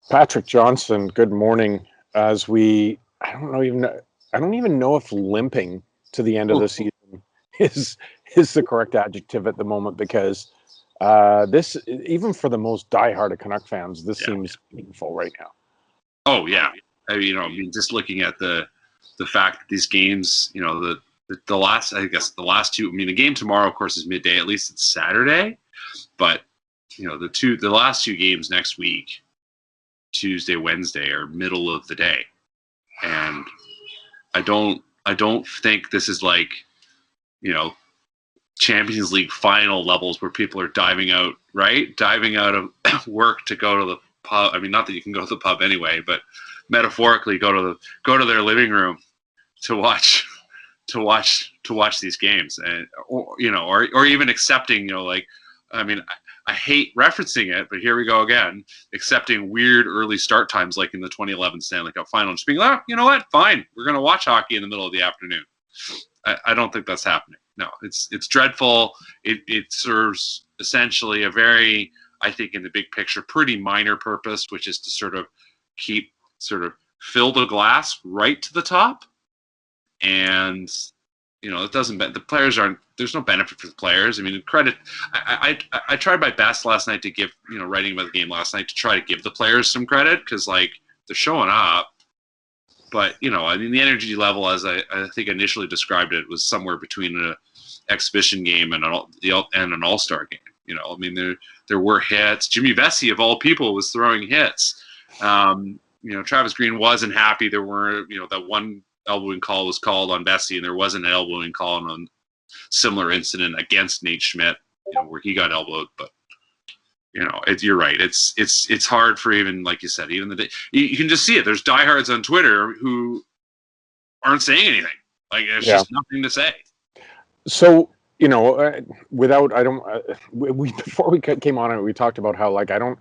Patrick Johnston, good morning. As we, I don't even know if limping to the end of the season is is the correct adjective at the moment because this, even for the most diehard of Canuck fans, this seems meaningful right now. Oh yeah, I mean, just looking at the fact that these games, the last, I guess the last two. I mean, the game tomorrow, of course, is midday. At least it's Saturday, but the last two games next week, Tuesday, Wednesday, are middle of the day, and I don't think this is like, Champions League final levels where people are diving out of work to go to the pub. I mean, not that you can go to the pub anyway, but metaphorically go to their living room to watch these games, and or even accepting, I mean, I hate referencing it, but here we go again, accepting weird early start times like in the 2011 Stanley Cup final, and just being like, you know what, fine, we're going to watch hockey in the middle of the afternoon. I don't think that's happening. No, it's dreadful. It serves essentially a very, I think, in the big picture, pretty minor purpose, which is to sort of fill the glass right to the top. And it doesn't. The players aren't. There's no benefit for the players. I mean, credit. I tried my best last night to give, writing about the game last night, to try to give the players some credit, because like, they're showing up. But I mean, the energy level, as I think initially described it, was somewhere between an exhibition game and an all-star game. I mean, there were hits. Jimmy Vesey, of all people, was throwing hits. Travis Green wasn't happy. There were, that one elbowing call was called on Vesey, and there wasn't an elbowing call on a similar incident against Nate Schmidt, where he got elbowed. But you're right. It's hard for, even like you said, even the day, you can just see it. There's diehards on Twitter who aren't saying anything. Like, there's just nothing to say. So before we came on it, we talked about how, like, I don't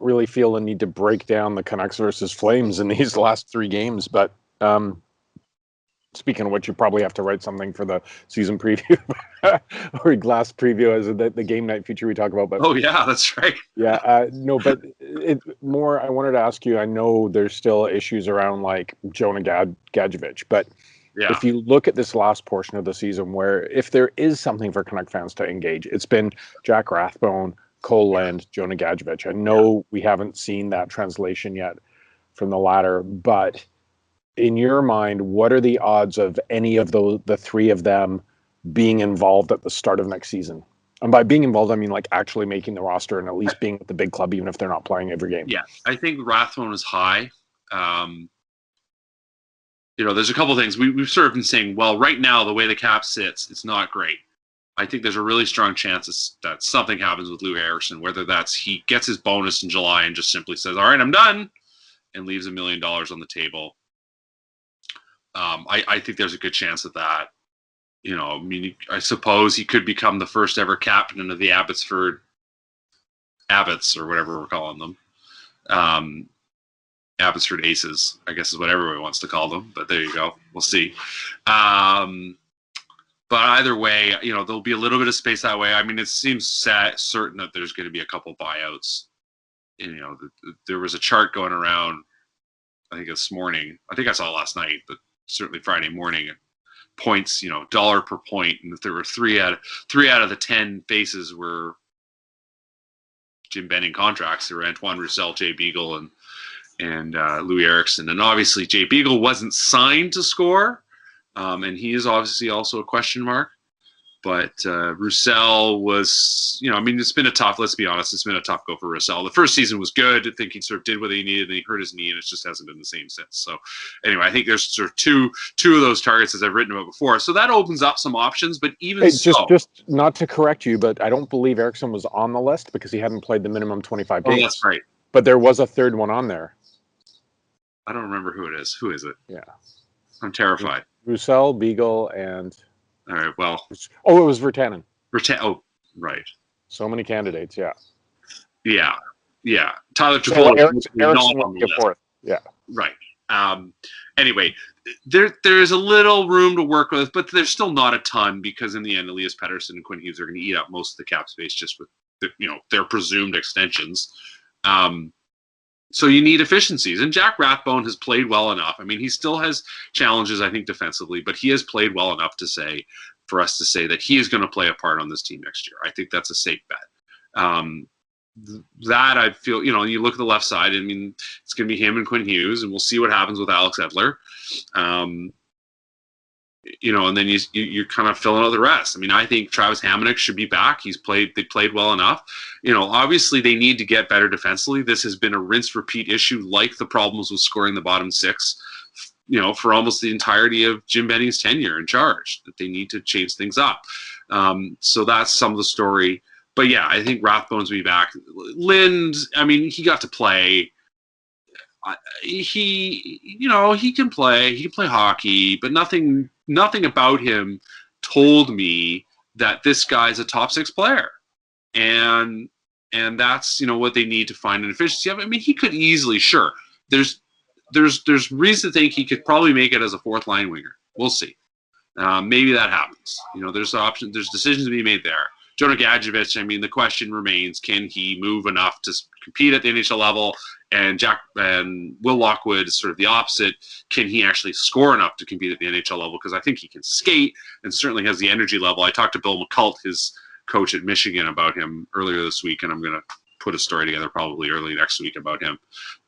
really feel the need to break down the Canucks versus Flames in these last three games. But speaking of which, you probably have to write something for the season preview or glass preview as the game night feature we talk about. But oh yeah, that's right. Yeah, no, but I wanted to ask you. I know there's still issues around like Jonah Gadjevich, but if you look at this last portion of the season, where if there is something for Canuck fans to engage, it's been Jack Rathbone, Cole Lind, Jonah Gadjevich. I know we haven't seen that translation yet from the latter, but in your mind, what are the odds of any of the three of them being involved at the start of next season? And by being involved, I mean like actually making the roster and at least being with the big club, even if they're not playing every game. Yeah, I think Rathbone is high. There's a couple of things. We've sort of been saying, well, right now, the way the cap sits, it's not great. I think there's a really strong chance that something happens with Lou Eriksson, whether that's he gets his bonus in July and just simply says, all right, I'm done, and leaves $1 million on the table. I think there's a good chance of that. I mean, I suppose he could become the first ever captain of the Abbots, or whatever we're calling them. Abbotsford Aces, I guess, is what everybody wants to call them. But there you go. We'll see. But either way, there'll be a little bit of space that way. I mean, it seems certain that there's going to be a couple buyouts. There was a chart going around, I think this morning. I think I saw it last night, but certainly Friday morning. Points, dollar per point, and if there were three out of the 10 faces were Jim Benning contracts. There were Antoine Roussel, Jay Beagle, and Louis Eriksson. And obviously Jay Beagle wasn't signed to score, and he is obviously also a question mark. But Roussel was, I mean, it's been let's be honest, it's been a tough go for Roussel. The first season was good. I think he sort of did what he needed, and he hurt his knee, and it just hasn't been the same since. So anyway, I think there's sort of two of those targets, as I've written about before. So that opens up some options, but even just not to correct you, but I don't believe Eriksson was on the list because he hadn't played the minimum 25 games. Oh, that's right. But there was a third one on there. I don't remember who it is. Who is it? Yeah. I'm terrified. Roussel, Beagle, and... All right, well... Oh, it was Virtanen. Oh, right. So many candidates, yeah. Yeah. Tyler Toffoli was not on the list. Fourth. Yeah. Right. Anyway, there's a little room to work with, but there's still not a ton, because in the end, Elias Pettersson and Quinn Hughes are going to eat up most of the cap space just with their presumed extensions. So you need efficiencies. And Jack Rathbone has played well enough. I mean, he still has challenges, I think, defensively, but he has played well enough for us to say that he is going to play a part on this team next year. I think that's a safe bet. That I feel, you look at the left side, I mean, it's going to be him and Quinn Hughes, and we'll see what happens with Alex Edler. And then you're kind of filling out the rest. I mean, I think Travis Hamonic should be back. They played well enough. Obviously they need to get better defensively. This has been a rinse repeat issue, like the problems with scoring the bottom six, for almost the entirety of Jim Benning's tenure in charge, that they need to change things up. So that's some of the story. But yeah, I think Rathbone's will be back. Lind, I mean, he got to play. He can play. He can play hockey, but nothing about him told me that this guy's a top six player. And that's what they need to find an efficiency of. I mean, he could easily, sure. There's reason to think he could probably make it as a fourth line winger. We'll see. Maybe that happens. There's options. There's decisions to be made there. Jonah Gadjevich, I mean, the question remains: can he move enough to compete at the NHL level? And Will Lockwood is sort of the opposite. Can he actually score enough to compete at the NHL level? Because I think he can skate and certainly has the energy level. I talked to Bill McCult, his coach at Michigan, about him earlier this week, and I'm going to put a story together probably early next week about him.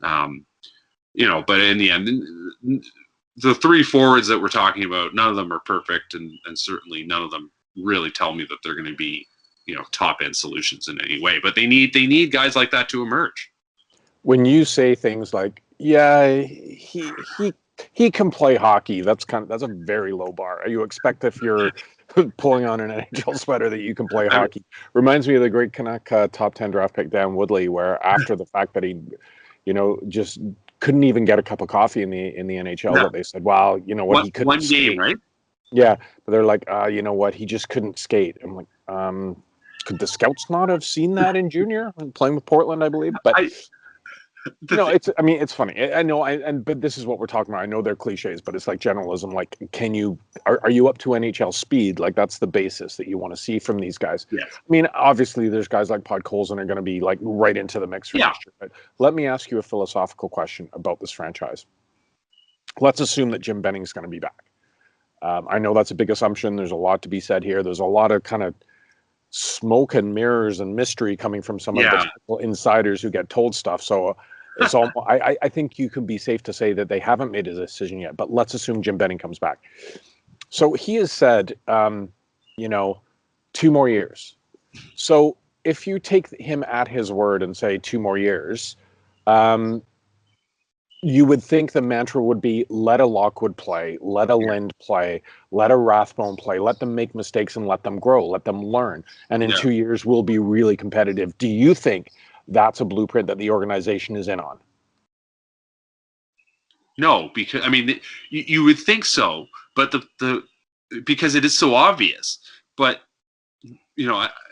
But in the end, the three forwards that we're talking about, none of them are perfect, and certainly none of them really tell me that they're going to be top end solutions in any way. But they need guys like that to emerge. When you say things like, yeah, he can play hockey, that's a very low bar. You expect if you're pulling on an NHL sweater that you can play hockey. Reminds me of the great Canuck top 10 draft pick Dan Woodley, where after the fact that he, just couldn't even get a cup of coffee in the NHL, that they said, well, he couldn't one skate. Game, right? Yeah, but they're like, he just couldn't skate. I'm like, could the scouts not have seen that in junior playing with Portland, I believe? But it's funny. I know, but this is what we're talking about. I know they're cliches, but it's like generalism. Like, are you up to NHL speed? Like, that's the basis that you want to see from these guys. Yeah. I mean, obviously, there's guys like Podkolzin are going to be like right into the mix for next year. But let me ask you a philosophical question about this franchise. Let's assume that Jim Benning's going to be back. I know that's a big assumption. There's a lot to be said here. There's a lot of kind of smoke and mirrors and mystery coming from some of the insiders who get told stuff. So it's all. I think you can be safe to say that they haven't made a decision yet. But let's assume Jim Benning comes back. So he has said, 2 more years. So if you take him at his word and say 2 more years, you would think the mantra would be let a Lockwood play, let a Lind play, let a Rathbone play, let them make mistakes and let them grow, let them learn. And in 2 years, we'll be really competitive. Do you think that's a blueprint that the organization is in on? No, because, I mean, you would think so, but because it is so obvious. But,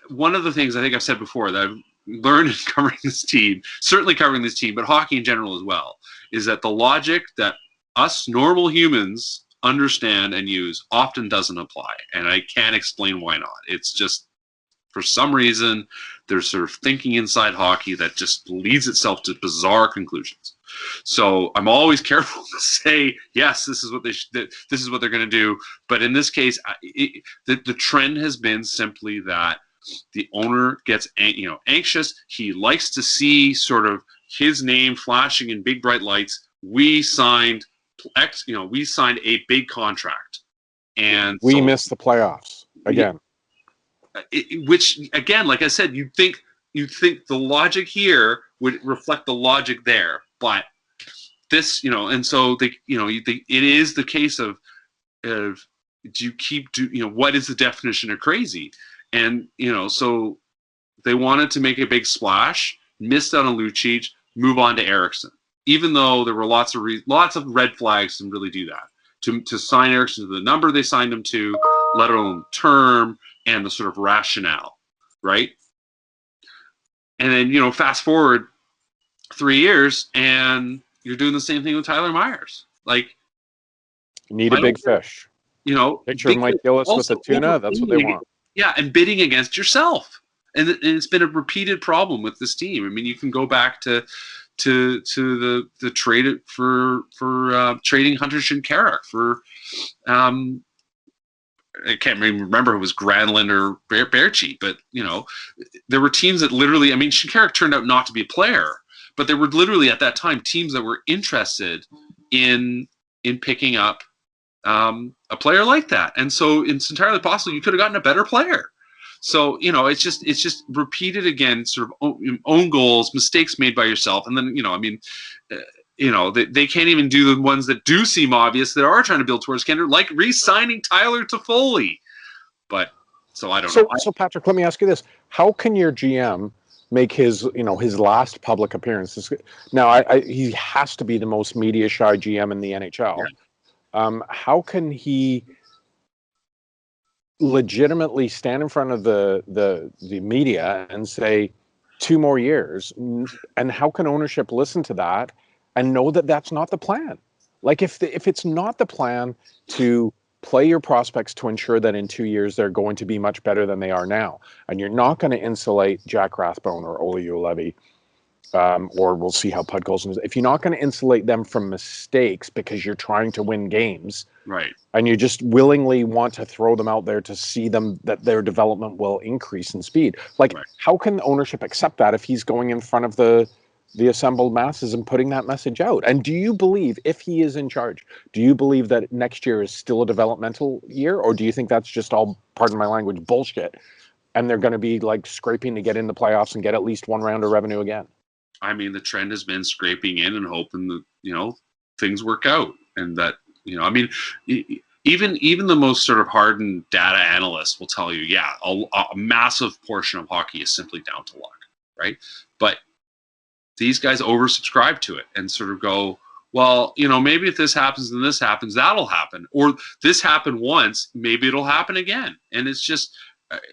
one of the things I think I've said before that I've learned in covering this team, certainly covering this team, but hockey in general as well, is that the logic that us normal humans understand and use often doesn't apply. And I can't explain why not. It's just, for some reason, there's sort of thinking inside hockey that just leads itself to bizarre conclusions. So I'm always careful to say, yes, this is what this is what they're going to do. But in this case, the trend has been simply that the owner gets anxious. He likes to see sort of his name flashing in big bright lights. We signed a big contract, and we missed the playoffs again. Which again, like I said, you'd think the logic here would reflect the logic there, but this, and so it is the case of do you keep what is the definition of crazy? And so they wanted to make a big splash, missed out on Lucic, move on to Eriksson, even though there were lots of red flags to really do that. To sign Eriksson to the number they signed him to, let alone term and the sort of rationale, right? And then fast forward 3 years, and you're doing the same thing with Tyler Myers. Like, you need a big fish. Picture Mike Gillis with a tuna. That's what they want. Yeah, and bidding against yourself. And it's been a repeated problem with this team. I mean, you can go back to the trade for trading Hunter Shinkarik for I can't remember if it was Granlund or Baertschi, but there were teams that literally, I mean, Shinkarik turned out not to be a player, but there were literally at that time teams that were interested in picking up a player like that, and so it's entirely possible you could have gotten a better player. So it's just repeated again, sort of own goals, mistakes made by yourself, and then they can't even do the ones that do seem obvious that are trying to build towards Canada, like re-signing Tyler Toffoli. But so I don't know. So Patrick, let me ask you this: how can your GM make his last public appearance? Now, he has to be the most media shy GM in the NHL. Yeah. How can he legitimately stand in front of the media and say 2 more years, and how can ownership listen to that and know that that's not the plan? Like if it's not the plan to play your prospects to ensure that in 2 years they're going to be much better than they are now, and you're not going to insulate Jack Rathbone or Olli Juolevi, or we'll see how Podkolzin is. If you're not going to insulate them from mistakes because you're trying to win games, right, and you just willingly want to throw them out there to see them that their development will increase in speed, like right. How can ownership accept that if he's going in front of the assembled masses and putting that message out? And do you believe, if he is in charge, do you believe that next year is still a developmental year, or do you think that's just all, pardon my language, bullshit, and they're going to be like scraping to get in the playoffs and get at least one round of revenue again? I mean, the trend has been scraping in and hoping that things work out, and that I mean, even the most sort of hardened data analysts will tell you, a massive portion of hockey is simply down to luck, right? But these guys oversubscribe to it and sort of go, well, maybe if this happens and this happens, that'll happen, or this happened once, maybe it'll happen again, and it's just.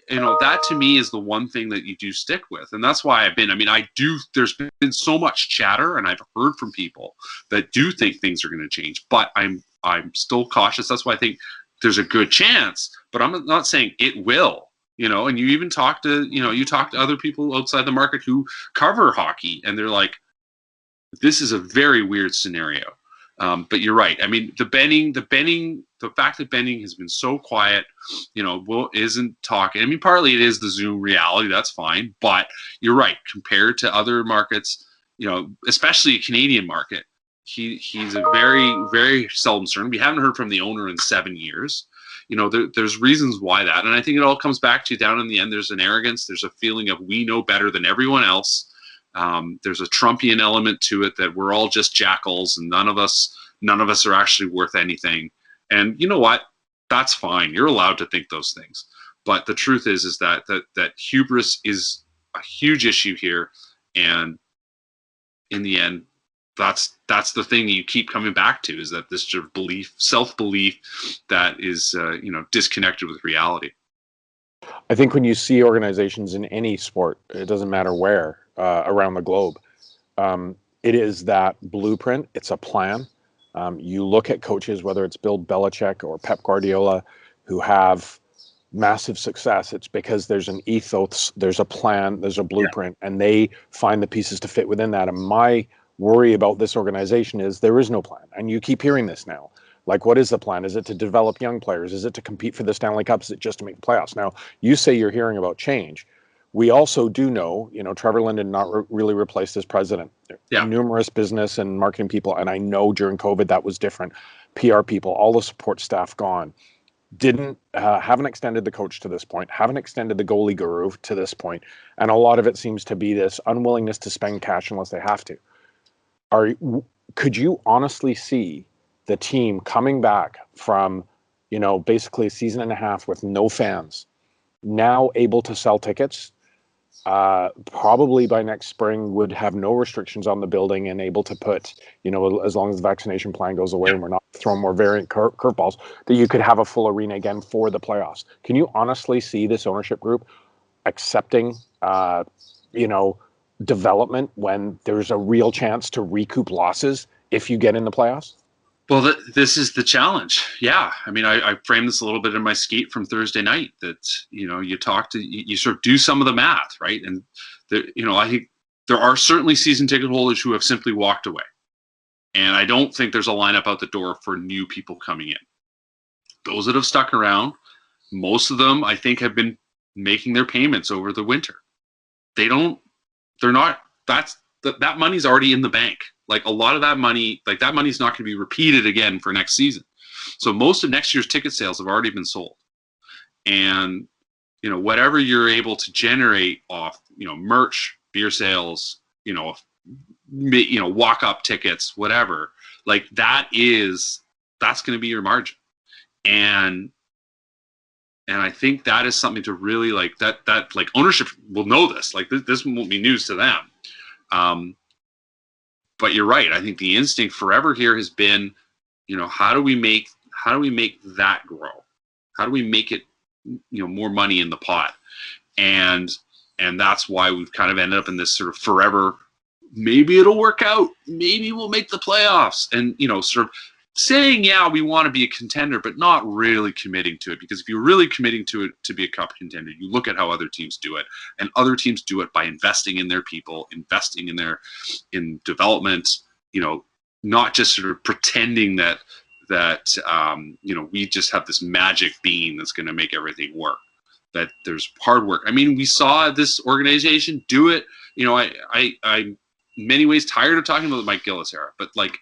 That to me is the one thing that you do stick with. And that's why there's been so much chatter, and I've heard from people that do think things are going to change, but I'm still cautious. That's why I think there's a good chance, but I'm not saying it will, and you even talk to other people outside the market who cover hockey, and they're like, this is a very weird scenario. But you're right. I mean, the fact that Benning has been so quiet, isn't talking. I mean, partly it is the Zoom reality. That's fine. But you're right. Compared to other markets, especially a Canadian market, he's a very, very seldom certain. We haven't heard from the owner in 7 years. There's reasons why that. And I think it all comes back to, down in the end, there's an arrogance. There's a feeling of we know better than everyone else. There's a Trumpian element to it, that we're all just jackals and none of us are actually worth anything. And you know what? That's fine. You're allowed to think those things. But the truth is that hubris is a huge issue here. And in the end, that's the thing you keep coming back to, is that this sort of self-belief that is, disconnected with reality. I think when you see organizations in any sport, it doesn't matter where, around the globe, it is that blueprint. It's a plan. You look at coaches, whether it's Bill Belichick or Pep Guardiola, who have massive success. It's because there's an ethos, there's a plan, there's a blueprint, and they find the pieces to fit within that. And my worry about this organization is there is no plan. And you keep hearing this now. Like, what is the plan? Is it to develop young players? Is it to compete for the Stanley Cup? Is it just to make the playoffs? Now, you say you're hearing about change. We also do know, Trevor Linden not really replaced his president. Numerous business and marketing people, and I know during COVID that was different. PR people, all the support staff gone. Haven't extended the coach to this point, haven't extended the goalie guru to this point, and a lot of it seems to be this unwillingness to spend cash unless they have to. Could you honestly see the team coming back from, basically a season and a half with no fans, now able to sell tickets? Probably by next spring would have no restrictions on the building and able to put, as long as the vaccination plan goes away and we're not throwing more variant curveballs, that you could have a full arena again for the playoffs. Can you honestly see this ownership group accepting, development when there's a real chance to recoup losses if you get in the playoffs? Well, this is the challenge. Yeah. I mean, I framed this a little bit in my skate from Thursday night that, you sort of do some of the math, right? And, I think there are certainly season ticket holders who have simply walked away. And I don't think there's a lineup out the door for new people coming in. Those that have stuck around, most of them, I think, have been making their payments over the winter. That money's already in the bank. Like, a lot of that money, like, that money's not going to be repeated again for next season. So most of next year's ticket sales have already been sold. And, whatever you're able to generate off, merch, beer sales, walk up tickets, whatever, like, that's going to be your margin. And I think that is something to really, like, that like, ownership will know this. Like, this won't be news to them. But you're right. I think the instinct forever here has been, how do we make that grow? How do we make it, more money in the pot? And that's why we've kind of ended up in this sort of forever, maybe it'll work out, maybe we'll make the playoffs, and, sort of saying, yeah, we want to be a contender, but not really committing to it. Because if you're really committing to it to be a cup contender, you look at how other teams do it, and other teams do it by investing in their people, investing in development, not just sort of pretending that we just have this magic bean that's going to make everything work. That there's hard work. I mean, we saw this organization do it. I'm in many ways tired of talking about the Mike Gillis era, but, like,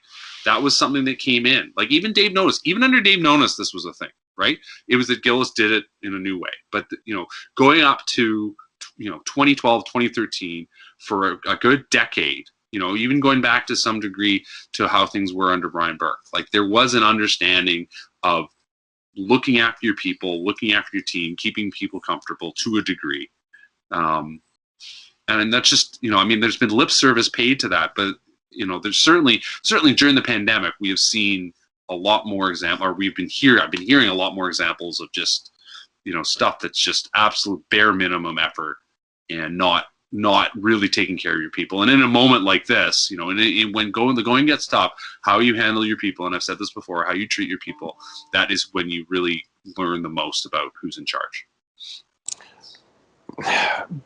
that was something that came in. Like, even under Dave Nonis, this was a thing, right? It was that Gillis did it in a new way. But, going up to, 2012, 2013, for a good decade, even going back to some degree to how things were under Brian Burke, like, there was an understanding of looking after your people, looking after your team, keeping people comfortable to a degree. And that's just, there's been lip service paid to that, but, there's certainly during the pandemic, we have seen a lot more I've been hearing a lot more examples of just, stuff that's just absolute bare minimum effort and not really taking care of your people. And in a moment like this, when the going gets tough, how you handle your people, and I've said this before, how you treat your people, that is when you really learn the most about who's in charge.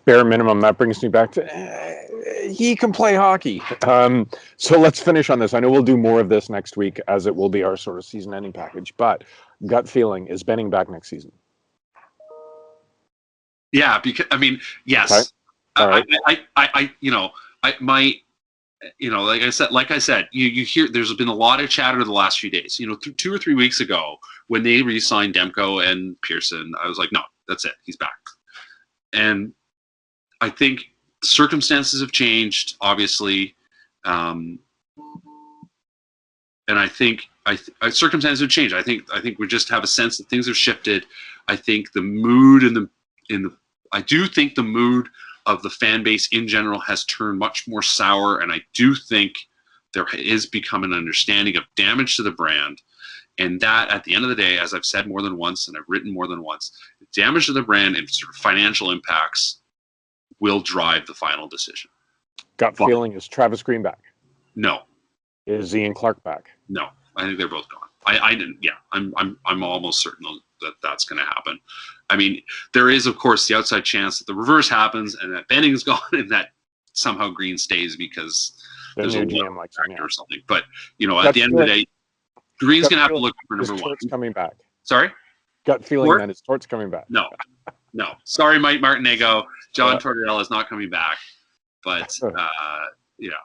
Bare minimum, that brings me back to he can play hockey. So let's finish on this. I know we'll do more of this next week, as it will be our sort of season ending package, but gut feeling, is Benning back next season? Yeah, because yes. Okay. All right. Like I said, you hear there's been a lot of chatter the last few days. 2 or 3 weeks ago when they re-signed Demko and Pearson, I was like, no, that's it, he's back. And I think circumstances have changed, obviously, and I think circumstances have changed. I think we just have a sense that things have shifted. I think the mood I do think the mood of the fan base in general has turned much more sour, and I do think there is become an understanding of damage to the brand, and that at the end of the day, as I've said more than once and I've written more than once, damage to the brand and sort of financial impacts will drive the final decision. Gut feeling, is Travis Green back? No. Is Ian Clarke back? No, I think they're both gone. I didn't. Yeah, I'm almost certain that that's going to happen. I mean, there is, of course, the outside chance that the reverse happens and that Benning's gone and that somehow Green stays because there's a GM like or something. But at the end of the day, Green's going to have to look for number one. Tort's coming back. Sorry? Gut feeling then is Tort's coming back. No. Sorry, Mike Martinego. John Tortorella is not coming back. But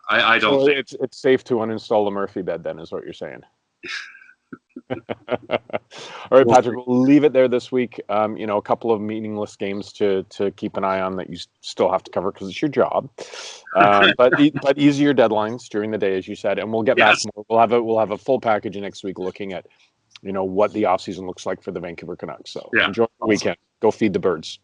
I don't. So it's safe to uninstall the Murphy bed then, is what you're saying. All right, Patrick, we'll leave it there this week. A couple of meaningless games to keep an eye on that you still have to cover because it's your job. But easier deadlines during the day, as you said, and we'll get back more. We'll have a full package next week looking at what the offseason looks like for the Vancouver Canucks. So enjoy the weekend. Go feed the birds.